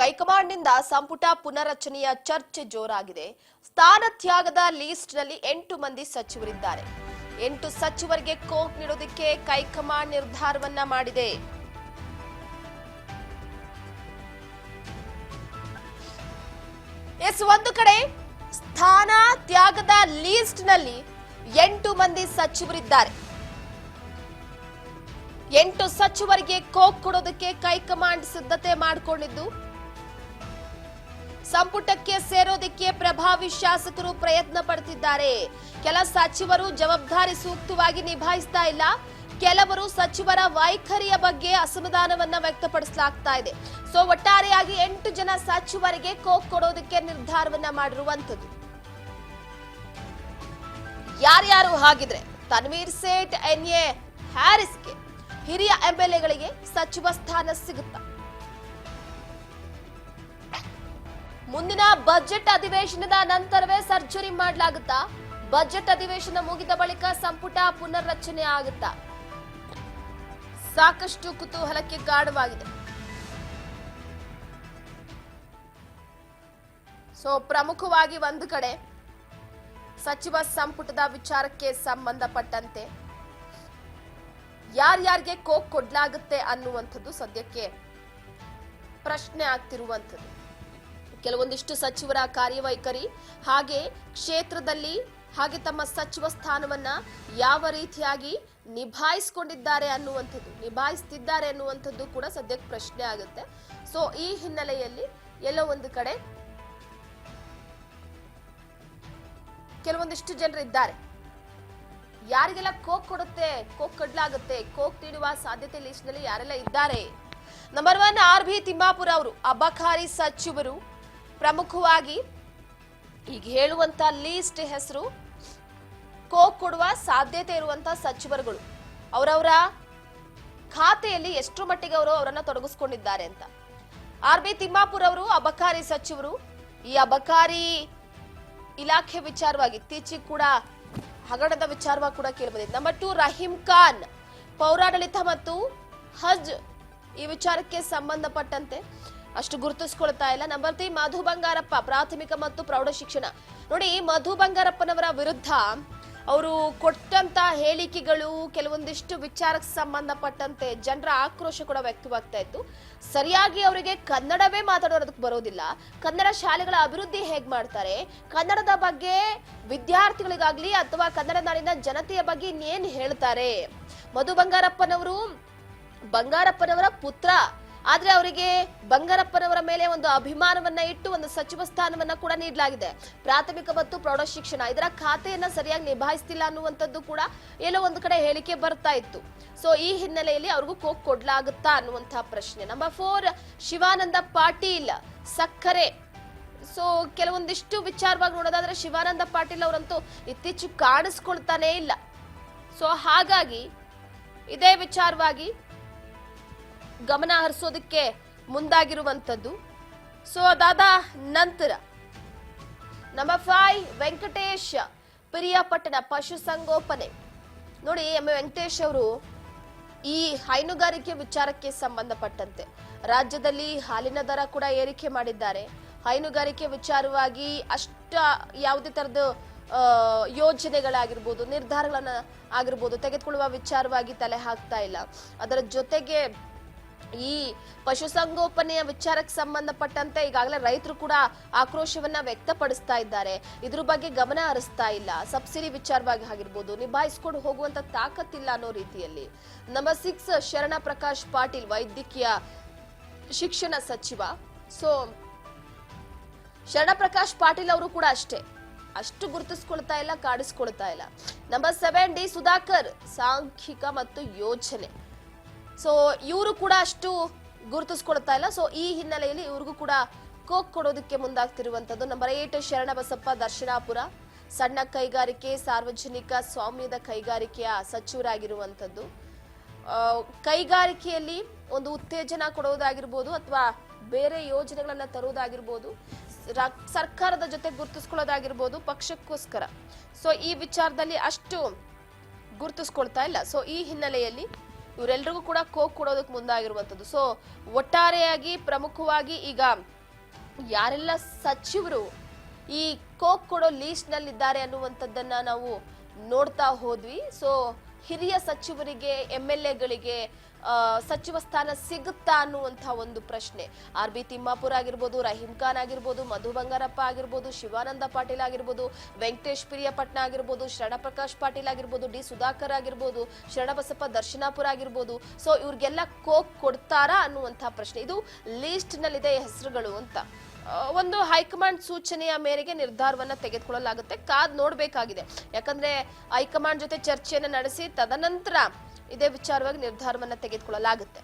ಹೈಕಮಾಂಡ್ನಿಂದ ಸಂಪುಟ ಪುನರ್ರಚನೆಯ ಚರ್ಚೆ ಜೋರಾಗಿದೆ. ಸ್ಥಾನ ತ್ಯಾಗದ ಲಿಸ್ಟ್ನಲ್ಲಿ 8 ಮಂದಿ ಸಚಿವರಿದ್ದಾರೆ. 8 ಸಚಿವರಿಗೆ ಕೋಕ್ ನೀಡೋದಕ್ಕೆ ಹೈಕಮಾಂಡ್ ನಿರ್ಧಾರವನ್ನ ಮಾಡಿದೆ. ಒಂದು ಕಡೆ ಸ್ಥಾನ ತ್ಯಾಗದ ಲಿಸ್ಟ್ನಲ್ಲಿ 8 ಮಂದಿ ಸಚಿವರಿದ್ದಾರೆ. 8 ಸಚಿವರಿಗೆ ಕೋಕ್ ಕೊಡೋದಕ್ಕೆ ಹೈಕಮಾಂಡ್ ಸಿದ್ಧತೆ ಮಾಡಿಕೊಂಡಿದ್ದು, ಸಂಪುಟಕ್ಕೆ ಸೇರೋದಕ್ಕೆ ಪ್ರಭಾವಿ ಶಾಸಕರು ಪ್ರಯತ್ನ ಪಡ್ತಿದ್ದಾರೆ. ಕೆಲ ಸಚಿವರು ಜವಾಬ್ದಾರಿ ಸೂಕ್ತವಾಗಿ ನಿಭಾಯಿಸ್ತಾ ಇಲ್ಲ. ಕೆಲವರು ಸಚಿವರ ವೈಖರಿಯ ಬಗ್ಗೆ ಅಸಮಾಧಾನವನ್ನ ವ್ಯಕ್ತಪಡಿಸಲಾಗ್ತಾ ಇದೆ. ಸೊ ಒಟ್ಟಾರೆಯಾಗಿ 8 ಜನ ಸಚಿವರಿಗೆ ಕೋಕ್ ಕೊಡೋದಕ್ಕೆ ನಿರ್ಧಾರವನ್ನ ಮಾಡಿರುವಂತದ್ದು. ಯಾರ್ಯಾರು ಹಾಗಿದ್ರೆ ತನ್ವೀರ್ ಸೇಠ್, ಎನ್ಎ ಹ್ಯಾರಿಸ್ಗೆ, ಹಿರಿಯ ಎಂಎಲ್ಎಗಳಿಗೆ ಸಚಿವ ಸ್ಥಾನ ಸಿಗುತ್ತಾ? ಮುಂದಿನ ಬಜೆಟ್ ಅಧಿವೇಶನದ ನಂತರವೇ ಸರ್ಜರಿ ಮಾಡಲಾಗುತ್ತಾ? ಬಜೆಟ್ ಅಧಿವೇಶನ ಮುಗಿದ ಬಳಿಕ ಸಂಪುಟ ಪುನರ್ರಚನೆ ಆಗುತ್ತಾ? ಸಾಕಷ್ಟು ಕುತೂಹಲಕ್ಕೆ ಕಾರಣವಾಗಿದೆ. ಸೊ ಪ್ರಮುಖವಾಗಿ ಒಂದು ಕಡೆ ಸಚಿವ ಸಂಪುಟದ ವಿಚಾರಕ್ಕೆ ಸಂಬಂಧಪಟ್ಟಂತೆ ಯಾರ್ಯಾರಿಗೆ ಕೋಕ್ ಕೊಡ್ಲಾಗುತ್ತೆ ಅನ್ನುವಂಥದ್ದು ಸದ್ಯಕ್ಕೆ ಪ್ರಶ್ನೆ ಆಗ್ತಿರುವಂಥದ್ದು. ಕೆಲವೊಂದಿಷ್ಟು ಸಚಿವರ ಕಾರ್ಯವೈಖರಿ ಹಾಗೆ ಕ್ಷೇತ್ರದಲ್ಲಿ ಹಾಗೆ ತಮ್ಮ ಸಚಿವ ಸ್ಥಾನವನ್ನ ಯಾವ ರೀತಿಯಾಗಿ ನಿಭಾಯಿಸಿಕೊಂಡಿದ್ದಾರೆ ನಿಭಾಯಿಸ್ತಿದ್ದಾರೆ ಅನ್ನುವಂಥದ್ದು ಕೂಡ ಸದ್ಯಕ್ಕೆ ಪ್ರಶ್ನೆ ಆಗುತ್ತೆ. ಸೊ ಈ ಹಿನ್ನೆಲೆಯಲ್ಲಿ ಎಲ್ಲೋ ಒಂದು ಕಡೆ ಕೆಲವೊಂದಿಷ್ಟು ಜನರು ಇದ್ದಾರೆ. ಯಾರಿಗೆಲ್ಲ ಕೋಕ್ ಕೊಡ್ಲಾಗುತ್ತೆ, ಕೋಕ್ ನೀಡುವ ಸಾಧ್ಯತೆ ಲಿಸ್ಟ್ ನಲ್ಲಿ ಯಾರೆಲ್ಲ ಇದ್ದಾರೆ? Number 1 RB. ತಿಮ್ಮಾಪುರ ಅವರು ಅಬಕಾರಿ ಸಚಿವರು. ಪ್ರಮುಖವಾಗಿ ಈಗ ಹೇಳುವಂತ ಲೀಸ್ಟ್ ಹೆಸರು ಕೋಕ್ ಕೊಡುವ ಸಾಧ್ಯತೆ ಇರುವಂತ ಸಚಿವರುಗಳು. ಅವರವರ ಖಾತೆಯಲ್ಲಿ ಎಷ್ಟು ಮಟ್ಟಿಗೆ ಅವರನ್ನ ತೊಡಗಿಸಿಕೊಂಡಿದ್ದಾರೆ ಅಂತ. ಆರ್.ಬಿ. ತಿಮ್ಮಾಪುರ ಅವರು ಅಬಕಾರಿ ಸಚಿವರು. ಈ ಅಬಕಾರಿ ಇಲಾಖೆ ವಿಚಾರವಾಗಿ ಇತ್ತೀಚೆಗೆ ಕೂಡ ಹಗರಣದ ವಿಚಾರವಾಗಿ ಕೂಡ ಕೇಳಿಬಂದಿದೆ. ನಂಬರ್ 2 ರಹೀಂ ಖಾನ್, ಪೌರಾಡಳಿತ ಮತ್ತು ಹಜ್ ಈ ವಿಚಾರಕ್ಕೆ ಸಂಬಂಧಪಟ್ಟಂತೆ ಅಷ್ಟು ಗುರುತಿಸ್ಕೊಳ್ತಾ ಇಲ್ಲ. ನಂಬರ್ 3 ಮಧು ಬಂಗಾರಪ್ಪ, ಪ್ರಾಥಮಿಕ ಮತ್ತು ಪ್ರೌಢ ಶಿಕ್ಷಣ. ನೋಡಿ, ಮಧು ಬಂಗಾರಪ್ಪನವರ ವಿರುದ್ಧ ಅವರು ಕೊಟ್ಟಂತ ಹೇಳಿಕೆಗಳು ಕೆಲವೊಂದಿಷ್ಟು ವಿಚಾರಕ್ಕೆ ಸಂಬಂಧಪಟ್ಟಂತೆ ಜನರ ಆಕ್ರೋಶ ಕೂಡ ವ್ಯಕ್ತವಾಗ್ತಾ ಇತ್ತು. ಸರಿಯಾಗಿ ಅವರಿಗೆ ಕನ್ನಡವೇ ಮಾತಾಡೋದಕ್ಕೆ ಬರೋದಿಲ್ಲ. ಕನ್ನಡ ಶಾಲೆಗಳ ಅಭಿವೃದ್ಧಿ ಹೇಗ್ ಮಾಡ್ತಾರೆ, ಕನ್ನಡದ ಬಗ್ಗೆ ವಿದ್ಯಾರ್ಥಿಗಳಿಗಾಗ್ಲಿ ಅಥವಾ ಕನ್ನಡ ನಾಡಿನ ಜನತೆಯ ಬಗ್ಗೆ ಇನ್ನೇನ್ ಹೇಳ್ತಾರೆ? ಮಧು ಬಂಗಾರಪ್ಪನವರ ಪುತ್ರ, ಆದ್ರೆ ಅವರಿಗೆ ಬಂಗಾರಪ್ಪನವರ ಮೇಲೆ ಒಂದು ಅಭಿಮಾನವನ್ನ ಇಟ್ಟು ಒಂದು ಸಚಿವ ಸ್ಥಾನವನ್ನ ಕೂಡ ನೀಡಲಾಗಿದೆ. ಪ್ರಾಥಮಿಕ ಮತ್ತು ಪ್ರೌಢ ಶಿಕ್ಷಣ ಇದರ ಖಾತೆಯನ್ನ ಸರಿಯಾಗಿ ನಿಭಾಯಿಸ್ತಿಲ್ಲ ಅನ್ನುವಂಥದ್ದು ಕೂಡ ಎಲ್ಲೋ ಒಂದು ಕಡೆ ಹೇಳಿಕೆ ಬರ್ತಾ ಇತ್ತು. ಸೊ ಈ ಹಿನ್ನೆಲೆಯಲ್ಲಿ ಅವ್ರಿಗೂ ಕೋಕ್ ಕೊಡ್ಲಾಗುತ್ತಾ ಅನ್ನುವಂತಹ ಪ್ರಶ್ನೆ. ನಂಬರ್ 4 ಶಿವಾನಂದ ಪಾಟೀಲ್, ಸಕ್ಕರೆ. ಸೊ ಕೆಲವೊಂದಿಷ್ಟು ವಿಚಾರವಾಗಿ ನೋಡೋದಾದ್ರೆ ಶಿವಾನಂದ ಪಾಟೀಲ್ ಅವರಂತೂ ಇತ್ತೀಚೆಗೆ ಕಾಣಿಸ್ಕೊಳ್ತಾನೇ ಇಲ್ಲ. ಸೊ ಹಾಗಾಗಿ ಇದೇ ವಿಚಾರವಾಗಿ ಗಮನ ಹರಿಸೋದಕ್ಕೆ ಮುಂದಾಗಿರುವಂತದ್ದು. ಸೊ ಅದಾದ ನಂತರ ನಂಬರ್ 5 ವೆಂಕಟೇಶ್, ಪಿರಿಯಾಪಟ್ಟಣ, ಪಶುಸಂಗೋಪನೆ. ನೋಡಿ, ವೆಂಕಟೇಶ್ ಅವರು ಈ ಹೈನುಗಾರಿಕೆ ವಿಚಾರಕ್ಕೆ ಸಂಬಂಧಪಟ್ಟಂತೆ ರಾಜ್ಯದಲ್ಲಿ ಹಾಲಿನ ದರ ಕೂಡ ಏರಿಕೆ ಮಾಡಿದ್ದಾರೆ. ಹೈನುಗಾರಿಕೆ ವಿಚಾರವಾಗಿ ಯಾವುದೇ ತರದ ಯೋಜನೆಗಳಾಗಿರ್ಬೋದು, ನಿರ್ಧಾರಗಳನ್ನ ಆಗಿರ್ಬೋದು ತೆಗೆದುಕೊಳ್ಳುವ ವಿಚಾರವಾಗಿ ತಲೆ ಹಾಕ್ತಾ ಇಲ್ಲ. ಅದರ ಜೊತೆಗೆ ಈ ಪಶುಸಂಗೋಪನೆಯ ವಿಚಾರಕ್ಕೆ ಸಂಬಂಧಪಟ್ಟಂತೆ ಈಗಾಗಲೇ ರೈತರು ಕೂಡ ಆಕ್ರೋಶವನ್ನ ವ್ಯಕ್ತಪಡಿಸ್ತಾ ಇದ್ದಾರೆ. ಇದ್ರ ಬಗ್ಗೆ ಗಮನ ಹರಿಸ್ತಾ ಇಲ್ಲ. ಸಬ್ಸಿಡಿ ವಿಚಾರವಾಗಿ ಆಗಿರ್ಬೋದು ನಿಭಾಯಿಸ್ಕೊಂಡು ಹೋಗುವಂತ ತಾಕತ್ತಿಲ್ಲ ಅನ್ನೋ ರೀತಿಯಲ್ಲಿ. ನಂಬರ್ 6 ಶರಣ ಪ್ರಕಾಶ್ ಪಾಟೀಲ್, ವೈದ್ಯಕೀಯ ಶಿಕ್ಷಣ ಸಚಿವ. ಸೊ ಶರಣ ಪ್ರಕಾಶ್ ಪಾಟೀಲ್ ಅವರು ಕೂಡ ಅಷ್ಟು ಗುರುತಿಸ್ಕೊಳ್ತಾ ಇಲ್ಲ, ಕಾಡಿಸ್ಕೊಳ್ತಾ ಇಲ್ಲ. ನಂಬರ್ 7 ಡಿ ಸುಧಾಕರ್, ಸಾಂಖ್ಯಿಕ ಮತ್ತು ಯೋಜನೆ. ಸೊ ಇವರು ಕೂಡ ಅಷ್ಟು ಗುರುತಿಸ್ಕೊಳ್ತಾ ಇಲ್ಲ. ಸೊ ಈ ಹಿನ್ನೆಲೆಯಲ್ಲಿ ಇವ್ರಿಗೂ ಕೂಡ ಕೋಕ್ ಕೊಡೋದಕ್ಕೆ ಮುಂದಾಗ್ತಿರುವಂತದ್ದು. ನಂಬರ್ 8 ಶರಣಬಸಪ್ಪ, ದರ್ಶನಾಪುರ, ಸಣ್ಣ ಕೈಗಾರಿಕೆ, ಸಾರ್ವಜನಿಕ ಸ್ವಾಮ್ಯದ ಕೈಗಾರಿಕೆಯ ಸಚಿವರಾಗಿರುವಂತದ್ದು. ಕೈಗಾರಿಕೆಯಲ್ಲಿ ಒಂದು ಉತ್ತೇಜನ ಕೊಡೋದಾಗಿರ್ಬೋದು ಅಥವಾ ಬೇರೆ ಯೋಜನೆಗಳನ್ನ ತರುವುದಾಗಿರ್ಬೋದು, ಸರ್ಕಾರದ ಜೊತೆ ಗುರುತಿಸ್ಕೊಳ್ಳೋದಾಗಿರ್ಬೋದು ಪಕ್ಷಕ್ಕೋಸ್ಕರ. ಸೊ ಈ ವಿಚಾರದಲ್ಲಿ ಅಷ್ಟು ಗುರುತಿಸ್ಕೊಳ್ತಾ ಇಲ್ಲ. ಸೊ ಈ ಹಿನ್ನೆಲೆಯಲ್ಲಿ ಇವರೆಲ್ಲರಿಗೂ ಕೂಡ ಕೋಕ್ ಕೊಡೋದಕ್ಕೆ ಮುಂದಾಗಿರುವಂತದ್ದು. ಸೊ ಒಟ್ಟಾರೆಯಾಗಿ ಪ್ರಮುಖವಾಗಿ ಈಗ ಯಾರೆಲ್ಲ ಸಚಿವರು ಈ ಕೋಕ್ ಕೊಡೋ ಲೀಸ್ಟ್ ನಲ್ಲಿ ಇದ್ದಾರೆ ಅನ್ನುವಂಥದ್ದನ್ನ ನಾವು ನೋಡ್ತಾ ಹೋದ್ವಿ. ಸೊ ಹಿರಿಯ ಸಚಿವರಿಗೆ MLA ಗಳಿಗೆ ಸಚಿವ ಸ್ಥಾನ ಸಿಗುತ್ತಾ ಅನ್ನುವಂತಹ ಒಂದು ಪ್ರಶ್ನೆ. RB ತಿಮ್ಮಾಪುರ ಆಗಿರ್ಬೋದು, ರಹೀಂ ಖಾನ್ ಆಗಿರ್ಬೋದು, ಮಧು ಬಂಗಾರಪ್ಪ ಆಗಿರ್ಬೋದು, ಶಿವಾನಂದ ಪಾಟೀಲ್ ಆಗಿರ್ಬೋದು, ವೆಂಕಟೇಶ್ ಪಿರಿಯಪಟ್ನ ಆಗಿರ್ಬೋದು, ಶರಣಪ್ರಕಾಶ್ ಪಾಟೀಲ್ ಆಗಿರ್ಬೋದು, D ಸುಧಾಕರ್ ಆಗಿರ್ಬೋದು, ಶರಣಬಸಪ್ಪ ದರ್ಶನಾಪುರ ಆಗಿರ್ಬೋದು. ಸೊ ಇವ್ರಿಗೆಲ್ಲ ಕೋಕ್ ಕೊಡ್ತಾರಾ ಅನ್ನುವಂತಹ ಪ್ರಶ್ನೆ. ಇದು ಲೀಸ್ಟ್ ನಲ್ಲಿದೆ ಹೆಸರುಗಳು ಅಂತ. ಒಂದು ಹೈಕಮಾಂಡ್ ಸೂಚನೆಯ ಮೇರೆಗೆ ನಿರ್ಧಾರವನ್ನ ತೆಗೆದುಕೊಳ್ಳಲಾಗುತ್ತೆ. ಕಾದ್ ನೋಡ್ಬೇಕಾಗಿದೆ. ಯಾಕಂದ್ರೆ ಹೈಕಮಾಂಡ್ ಜೊತೆ ಚರ್ಚೆಯನ್ನ ನಡೆಸಿ ತದನಂತರ ಇದೇ ವಿಚಾರವಾಗಿ ನಿರ್ಧಾರವನ್ನ ತೆಗೆದುಕೊಳ್ಳಲಾಗುತ್ತೆ.